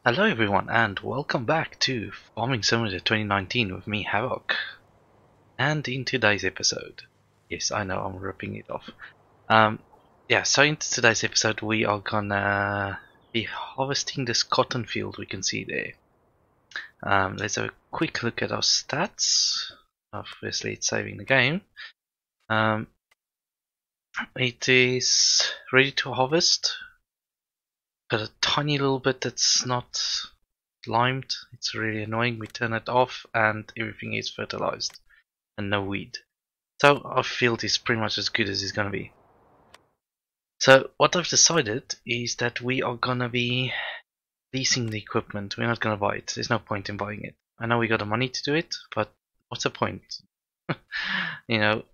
Hello everyone and welcome back to Farming Simulator 2019 with me, Havoc. And in today's episode, yes, I know I'm ripping it off. So in today's episode we are gonna be harvesting this cotton field we can see there. Let's have a quick look at our stats. Obviously it's saving the game. It is ready to harvest. Got a tiny little bit that's not limed. It's really annoying. We turn it off and everything is fertilized and no weed. So our field is pretty much as good as it's gonna be. So what I've decided is that we are gonna be leasing the equipment. We're not gonna buy it. There's no point in buying it. I know we got the money to do it, but what's the point? You know,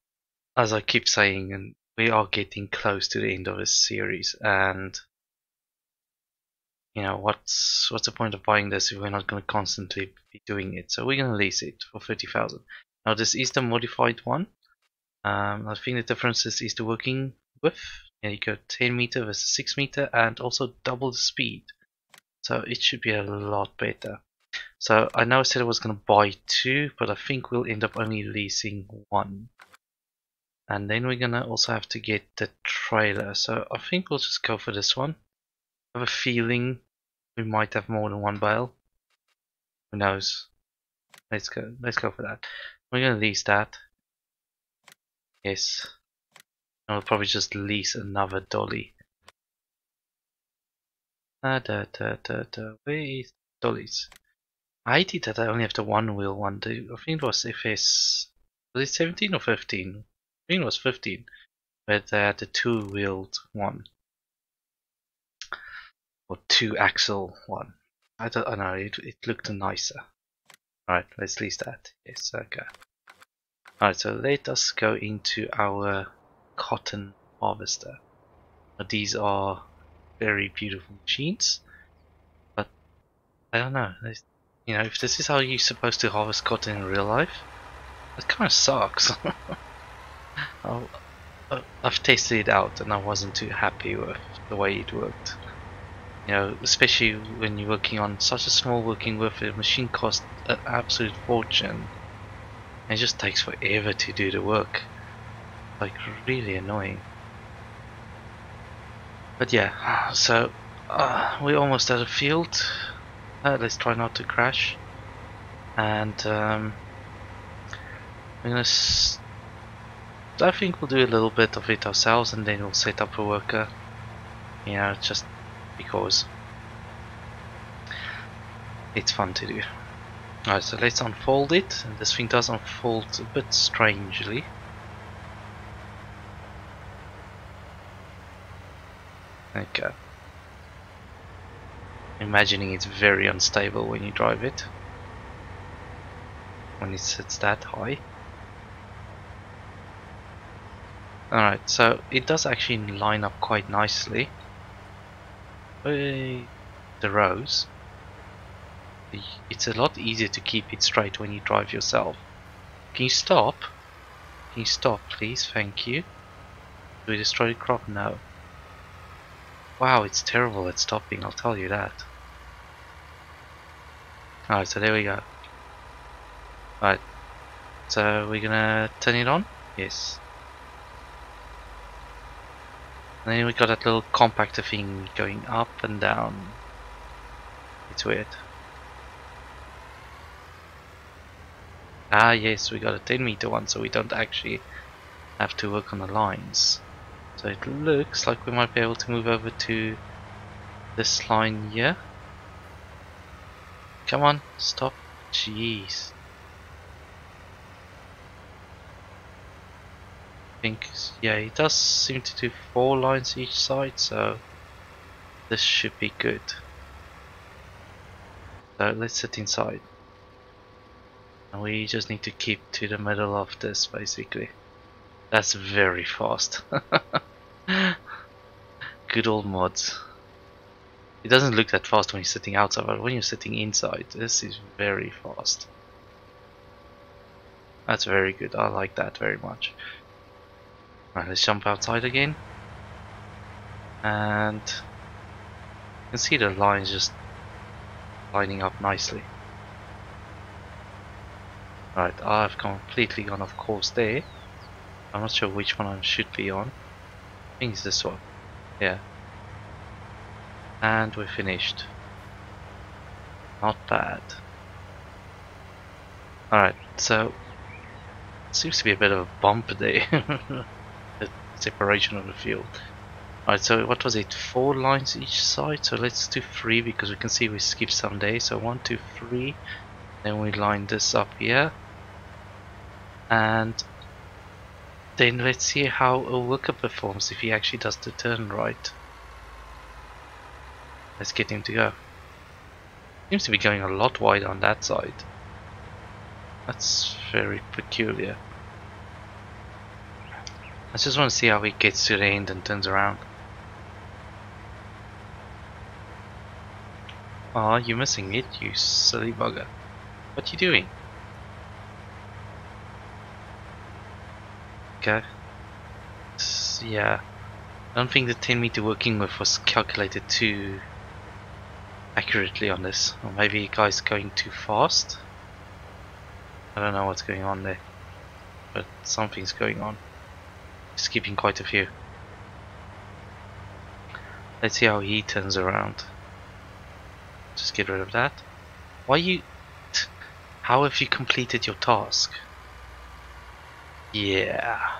as I keep saying, and we are getting close to the end of this series, and you know, what's the point of buying this if we're not going to constantly be doing it? So we're going to lease it for 30,000. Now this is the modified one. I think the difference is the working width. Yeah, you go 10 meter versus 6 meter and also double the speed. So it should be a lot better. So I know I said I was going to buy two, but I think we'll end up only leasing one. And then we're going to also have to get the trailer. So I think we'll just go for this one. I have a feeling we might have more than one bale. Who knows? Let's go for that. We're gonna lease that. Yes. And we'll probably just lease another dolly. Where is dollies? I hate it that I only have the one wheel one. I think it was FS. Was it 17 or 15? I think it was 15. But they had the two wheeled one. Or two axle one. I don't know, it looked nicer. Alright, let's lease that. Yes, okay. Alright, so let us go into our cotton harvester. Now, these are very beautiful machines, but I don't know. You know, if this is how you're supposed to harvest cotton in real life, that kind of sucks. I've tested it out and I wasn't too happy with the way it worked. You know, especially when you're working on such a small working width, the machine costs an absolute fortune. It just takes forever to do the work. Like, really annoying. But yeah, so we're almost at a field. Let's try not to crash. And we're gonna. I think we'll do a little bit of it ourselves, and then we'll set up a worker. You know, just because it's fun to do. Alright, so let's unfold it. And this thing does unfold a bit strangely. Okay. Imagining it's very unstable when you drive it. When it sits that high. Alright, so it does actually line up quite nicely. The rows. It's a lot easier to keep it straight when you drive yourself. Can you stop? Can you stop, please? Thank you. Do we destroy the crop? No. Wow, it's terrible at stopping, I'll tell you that. Alright, so there we go. Alright, so we're gonna turn it on? Yes. And then we got that little compactor thing going up and down. It's weird. Ah yes, we got a 10 meter one, so we don't actually have to work on the lines. So it looks like we might be able to move over to this line here. Come on, stop. Jeez. I think, yeah, it does seem to do 4 lines each side, so this should be good. So let's sit inside. And we just need to keep to the middle of this, basically. That's very fast. Good old mods. It doesn't look that fast when you're sitting outside, but when you're sitting inside, this is very fast. That's very good. I like that very much. Right, let's jump outside again. And you can see the lines just lining up nicely. Right, I've completely gone off course there. I'm not sure which one I should be on. I think it's this one. Yeah. And we're finished. Not bad. Alright, so seems to be a bit of a bump there. The separation of the field. Alright, so what was it? 4 lines each side? So let's do 3 because we can see we skipped some days. So 1, 2, 3. Then we line this up here. And then let's see how a worker performs if he actually does the turn right. Let's get him to go. Seems to be going a lot wider on that side. That's very peculiar. I just want to see how he gets to the end and turns around. Ah, you're missing it, you silly bugger. What you doing? Okay. Yeah. I don't think the 10-meter working width was calculated too accurately on this. Or maybe the guy's going too fast. I don't know what's going on there. But something's going on. Skipping quite a few. Let's see how he turns around. Just get rid of that. Why you... How have you completed your task? Yeah.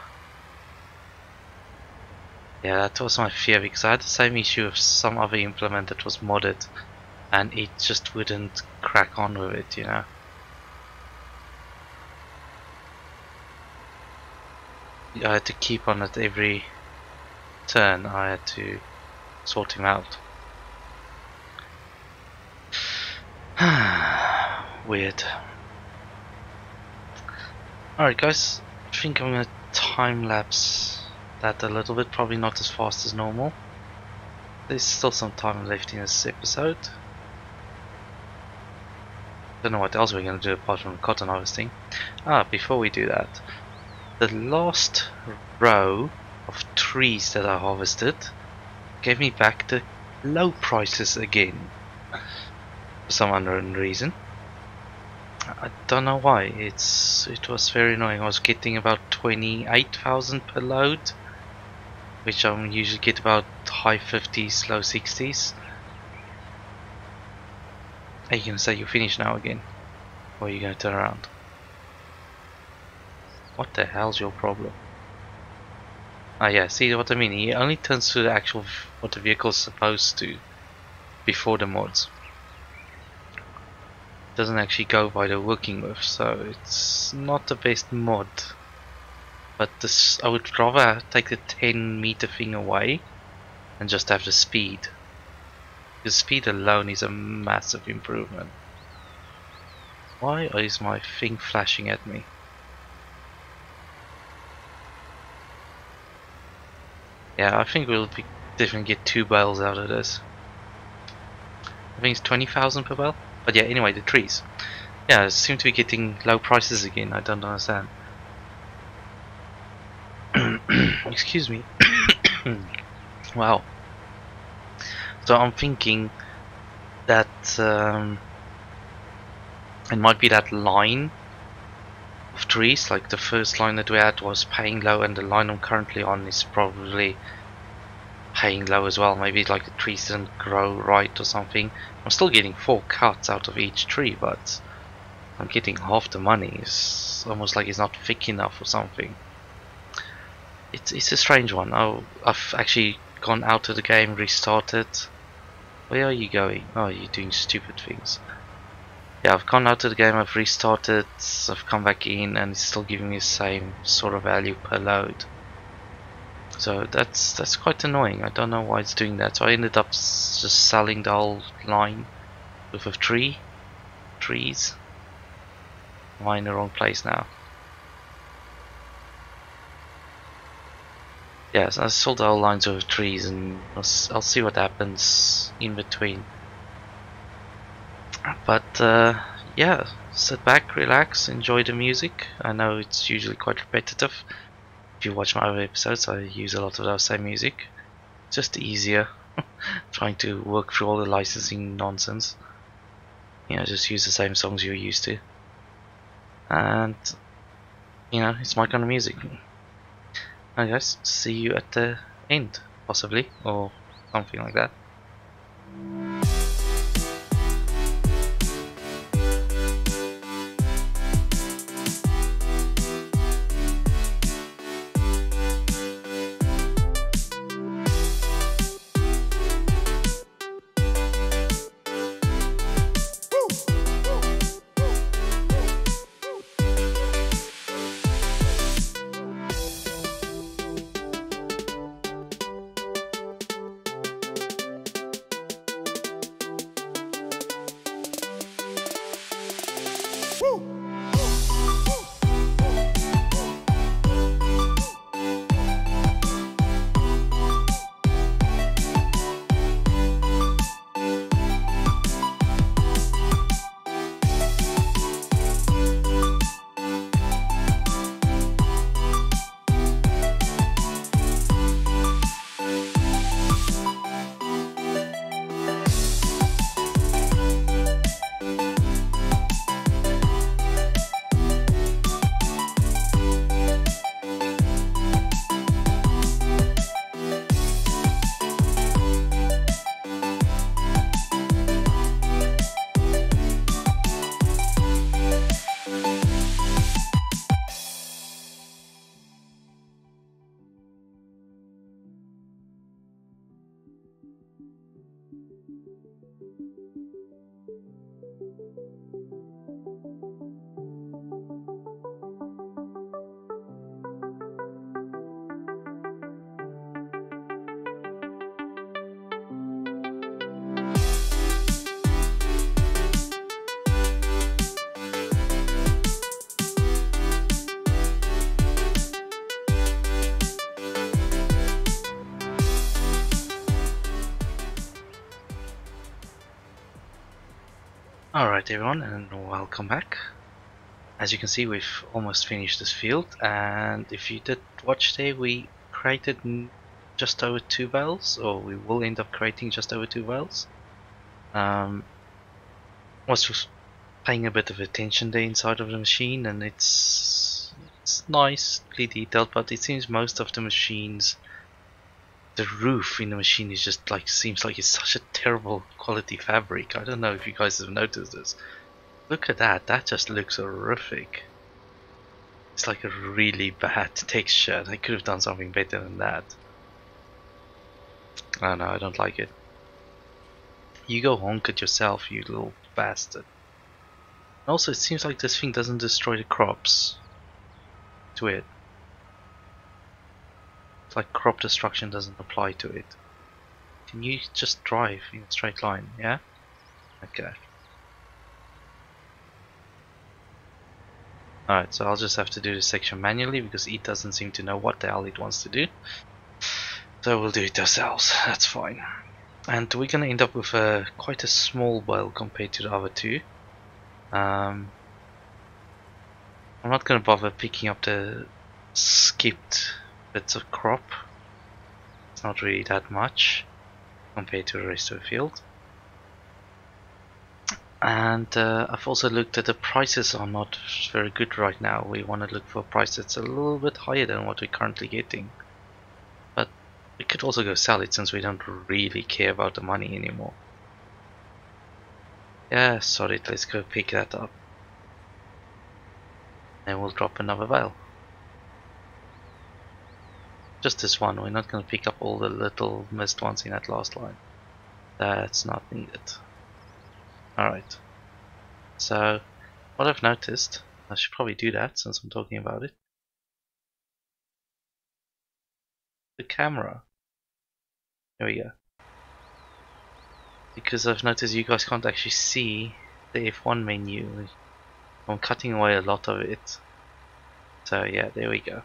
Yeah, that was my fear because I had the same issue with some other implement that was modded and it just wouldn't crack on with it, you know. I had to keep on at every turn, I had to sort him out. Weird. Alright guys, I think I'm gonna time lapse that a little bit, probably not as fast as normal. There's still some time left in this episode. Don't know what else we're gonna do apart from cotton harvesting. Before we do that, the last row of trees that I harvested gave me back the low prices again. For some unknown reason. I don't know why. It was very annoying. I was getting about 28,000 per load, which I usually get about high 50s, low 60s. Are you gonna say you're finished now again? Or are you gonna turn around? What the hell's your problem? Yeah, see what I mean? He only turns to the actual what the vehicle's supposed to before the mods. Doesn't actually go by the working with, so it's not the best mod. But this, I would rather take the 10-meter thing away and just have the speed. The speed alone is a massive improvement. Why is my thing flashing at me? Yeah, I think we'll definitely get 2 bales out of this. I think it's 20,000 per bale. But yeah, anyway, the trees. Yeah, seem to be getting low prices again. I don't understand. Excuse me. Wow. So I'm thinking that it might be that line of trees. Like the first line that we had was paying low, and the line I'm currently on is probably paying low as well. Maybe like the trees didn't grow right or something. I'm still getting 4 cuts out of each tree, but I'm getting half the money. It's almost like it's not thick enough or something. It's a strange one. Oh, I've actually gone out of the game, restarted. Where are you going? Oh, you're doing stupid things. Yeah, I've gone out of the game, I've restarted, I've come back in, and it's still giving me the same sort of value per load. So that's quite annoying. I don't know why it's doing that. So I ended up just selling the whole line with a trees. Am I in the wrong place now? Yes, I sold the whole lines of trees, and I'll see what happens in between. But yeah, sit back, relax, enjoy the music. I know it's usually quite repetitive. If you watch my other episodes, I use a lot of those same music. Just easier trying to work through all the licensing nonsense. You know, just use the same songs you're used to. And, you know, it's my kind of music. Alright guys, see you at the end, possibly, or something like that. Alright everyone, and welcome back. As you can see, we've almost finished this field, and if you did watch there, we created just over 2 bells, or we will end up creating just over 2 bells. Was just paying a bit of attention there inside of the machine, and it's nicely detailed, but it seems most of the machines, the roof in the machine is just like, seems like it's such a terrible quality fabric. I don't know if you guys have noticed this. Look at that, that just looks horrific. It's like a really bad texture. They could have done something better than that. I don't know, I don't like it. You go honk it yourself, you little bastard. Also, it seems like this thing doesn't destroy the crops. It's weird. It's like crop destruction doesn't apply to it. Can you just drive in a straight line, yeah? Okay. Alright, so I'll just have to do this section manually because it doesn't seem to know what the hell it wants to do. So we'll do it ourselves, that's fine. And we're gonna end up with quite a small bale compared to the other two. I'm not gonna bother picking up the skipped bits of crop. It's not really that much compared to the rest of the field. And I've also looked at the prices are not very good right now. We want to look for a price that's a little bit higher than what we're currently getting. But we could also go sell it since we don't really care about the money anymore. Yeah, sorry, let's go pick that up. And we'll drop another bale. Just this one, we're not going to pick up all the little missed ones in that last line. That's not needed. Alright, so what I've noticed, I should probably do that since I'm talking about it. The camera. There we go. Because I've noticed you guys can't actually see the F1 menu. I'm cutting away a lot of it. So yeah, there we go.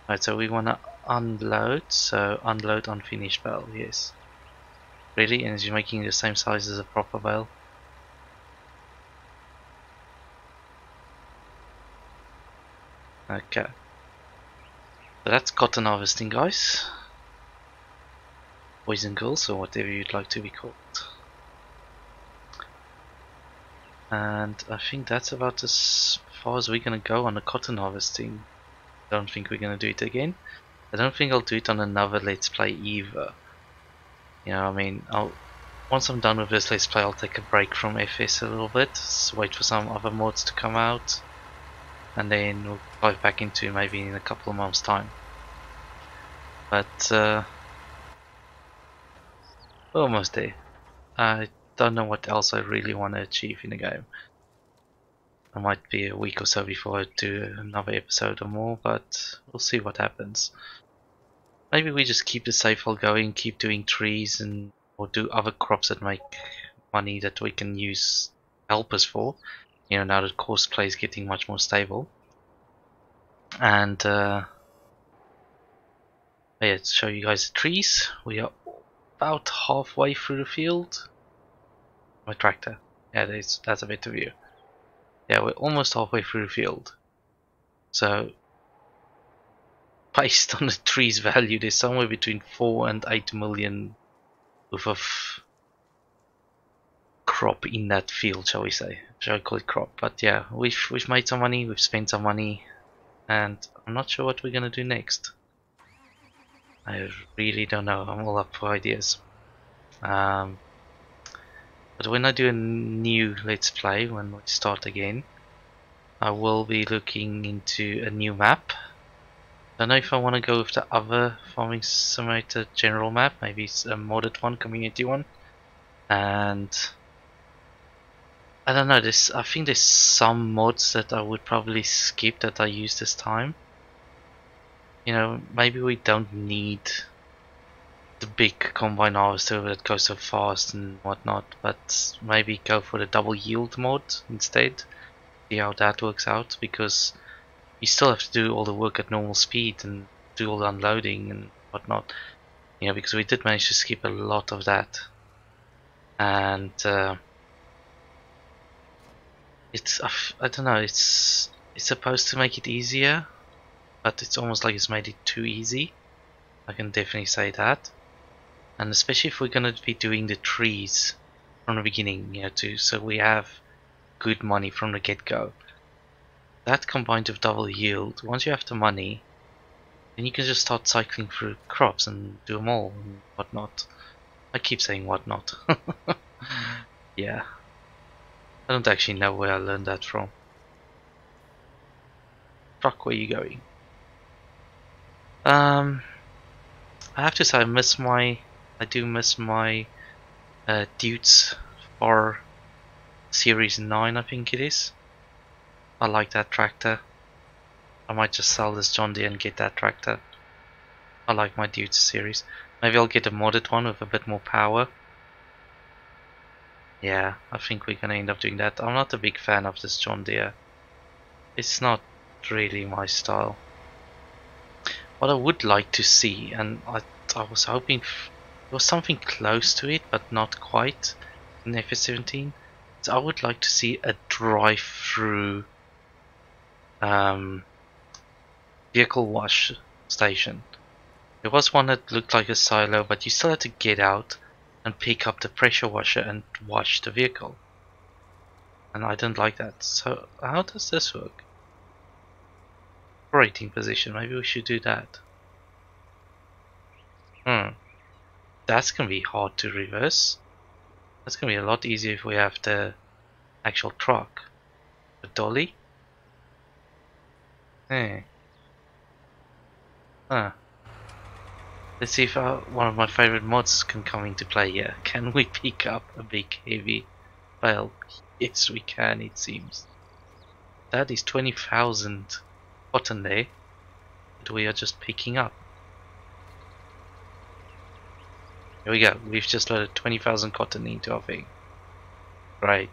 Alright, so we want to unload, so unload unfinished bale, yes. Ready? And you're making the same size as a proper bale. Okay. So that's cotton harvesting, guys. Boys and girls, or whatever you'd like to be called. And I think that's about as far as we're gonna go on the cotton harvesting. I don't think we're gonna do it again. I don't think I'll do it on another Let's Play either. You know, I mean, once I'm done with this Let's Play, I'll take a break from FS a little bit, wait for some other mods to come out, and then we'll dive back into maybe in a couple of months' time. But we're almost there. I don't know what else I really want to achieve in the game. It might be a week or so before I do another episode or more, but we'll see what happens. Maybe we just keep the safe hole going, keep doing trees, and or do other crops that make money that we can use help us for. You know, now that courseplay is getting much more stable. And yeah, to show you guys the trees, we are about halfway through the field. My tractor. Yeah, that's a better view. Yeah, we're almost halfway through the field. So, based on the tree's value, there's somewhere between 4 and 8 million worth of crop in that field, shall we say. Shall I call it crop? But yeah, we've made some money, we've spent some money, and I'm not sure what we're gonna do next. I really don't know. I'm all up for ideas. But when I do a new Let's Play, when we start again, I will be looking into a new map. Don't know if I want to go with the other Farming Simulator general map, maybe it's a modded one, community one. And I don't know, I think there's some mods that I would probably skip that I use this time. You know, maybe we don't need the big combine harvester that goes so fast and whatnot, but maybe go for the double yield mod instead. See how that works out, because you still have to do all the work at normal speed and do all the unloading and whatnot. You know, because we did manage to skip a lot of that. And it's, I don't know, it's supposed to make it easier, but it's almost like it's made it too easy. I can definitely say that. And especially if we're going to be doing the trees from the beginning, you know, so we have good money from the get-go. That combined with double yield, once you have the money, then you can just start cycling through crops and do them all and whatnot. I keep saying whatnot. Yeah. I don't actually know where I learned that from. Truck, where you going? I have to say I do miss my Dudes for Series 9, I think it is. I like that tractor. I might just sell this John Deere and get that tractor. I like my Dudes series. Maybe I'll get a modded one with a bit more power. Yeah, I think we're gonna end up doing that. I'm not a big fan of this John Deere. It's not really my style. What I would like to see, and I was hoping there was something close to it, but not quite, in FS17. So I would like to see a drive-through vehicle wash station. There was one that looked like a silo, but you still had to get out and pick up the pressure washer and wash the vehicle. And I didn't like that. So how does this work? Operating position, maybe we should do that. That's gonna be hard to reverse. That's gonna be a lot easier if we have the actual truck. The dolly? Hey. Huh. Let's see if one of my favorite mods can come into play here. Can we pick up a big heavy bale? Yes we can, it seems. That is 20,000 cotton there that we are just picking up. Here we go, we've just loaded 20,000 cotton into our thing. Great.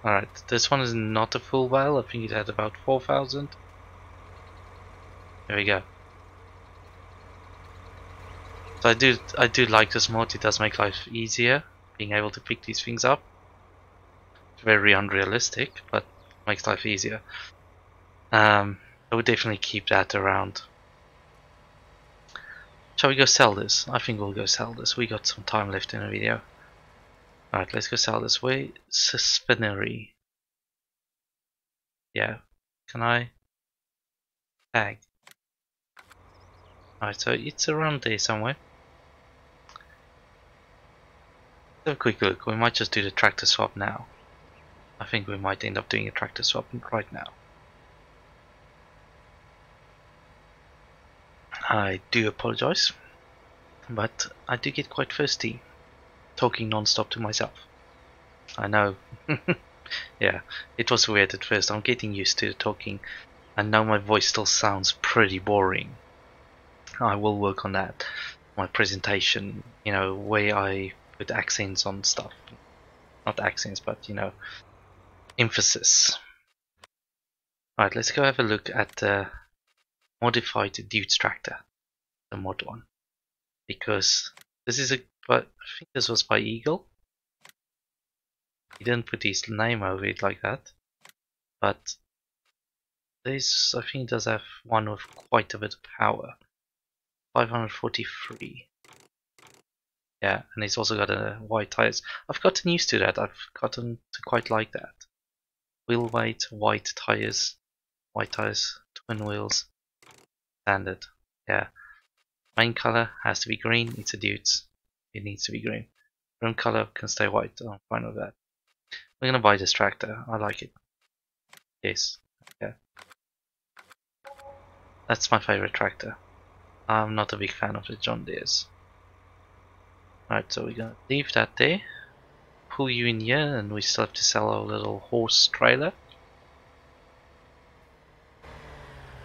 Alright, this one is not a full bale, I think it had about 4,000. There we go. So I do like this mod, it does make life easier, being able to pick these things up. It's very unrealistic, but makes life easier. I would definitely keep that around. Shall we go sell this? I think we'll go sell this. We got some time left in the video. Alright, let's go sell this way. Spinnery. Yeah. Can I tag? Alright, so it's around there somewhere. Have a quick look. We might just do the tractor swap now. I think we might end up doing a tractor swap right now. I do apologize, but I do get quite thirsty talking non-stop to myself. I know. Yeah, it was weird at first. I'm getting used to talking. I know my voice still sounds pretty boring. I will work on that. My presentation, you know, where I put accents on stuff. Not accents, but, you know, emphasis. Alright, let's go have a look at the modified Dude's tractor. The mod one. Because this is I think this was by Eagle. He didn't put his name over it like that. But this, I think, does have one with quite a bit of power. 543. Yeah, and it's also got a white tires. I've gotten used to that. I've gotten to quite like that. Wheel weight, white tires, twin wheels, standard. Yeah. Main color has to be green. It's a Dude's. It needs to be green. Rim color can stay white. I'm fine with that. We're gonna buy this tractor. I like it. Yes. Yeah. That's my favorite tractor. I'm not a big fan of the John Deere's. Alright, so we're gonna leave that there. Pull you in here, and we still have to sell our little horse trailer.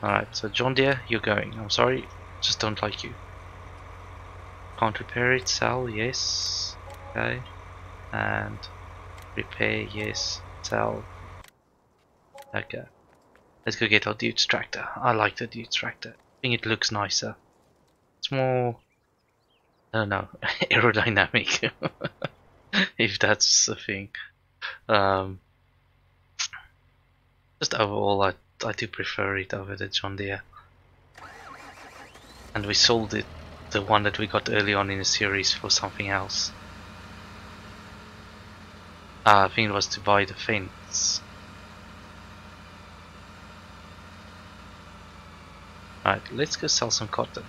Alright, so John Deere, you're going. I'm sorry, just don't like you. Can't repair it, sell, yes. Okay. And repair, yes. Sell. Okay. Let's go get our Dude's tractor. I like the Dude's tractor. I think it looks nicer. It's more, I don't know, aerodynamic. If that's the thing. Just overall, I do prefer it over the John Deere. And we sold it, the one that we got early on in the series, for something else. I think it was to buy the fence. Alright, let's go sell some cotton.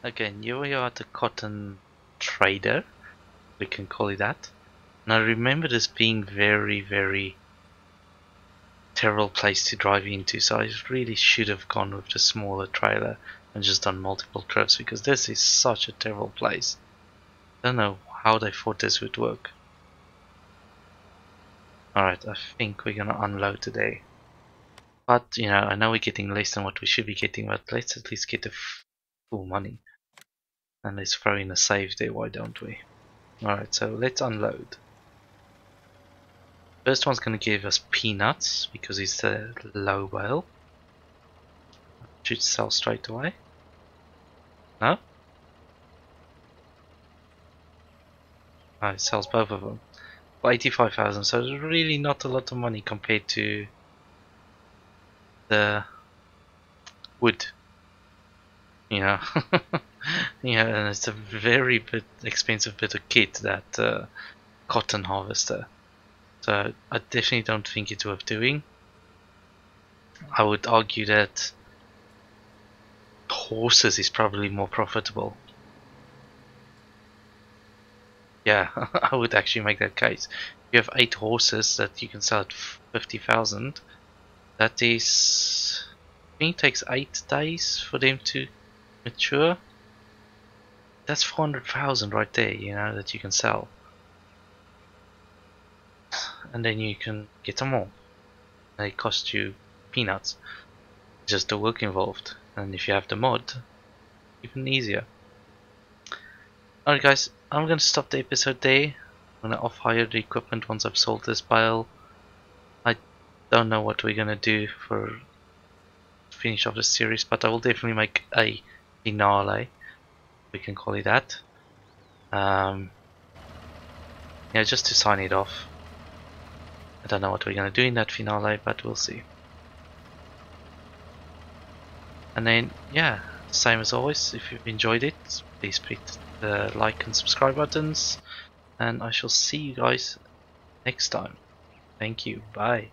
Again, here we are at the cotton trader, we can call it that. And I remember this being very, very terrible place to drive into, so I really should have gone with the smaller trailer and just done multiple trips, because this is such a terrible place. I don't know how they thought this would work. Alright, I think we're gonna unload today. But, you know, I know we're getting less than what we should be getting, but let's at least get the full money. And let's throw in a save there, why don't we? Alright, so let's unload. First one's gonna give us peanuts, because it's a low bale. Should sell straight away. No? Oh, it sells both of them. For 85,000, so it's really not a lot of money compared to the wood. You know? Yeah, and it's a very expensive bit of kit, that cotton harvester. So I definitely don't think it's worth doing. I would argue that horses is probably more profitable. Yeah, I would actually make that case. You have 8 horses that you can sell at 50,000. That is, I think it takes 8 days for them to mature. That's 400,000 right there, you know, that you can sell. And then you can get some more. They cost you peanuts. Just the work involved. And if you have the mod, even easier. Alright guys, I'm gonna stop the episode there. I'm gonna off-hire the equipment once I've sold this bale. I don't know what we're gonna do for finish off the series, but I will definitely make a finale. We can call it that. Yeah, just to sign it off. I don't know what we're gonna do in that finale, but we'll see. And then, yeah, same as always, if you've enjoyed it, please the like and subscribe buttons, and I shall see you guys next time. Thank you. Bye.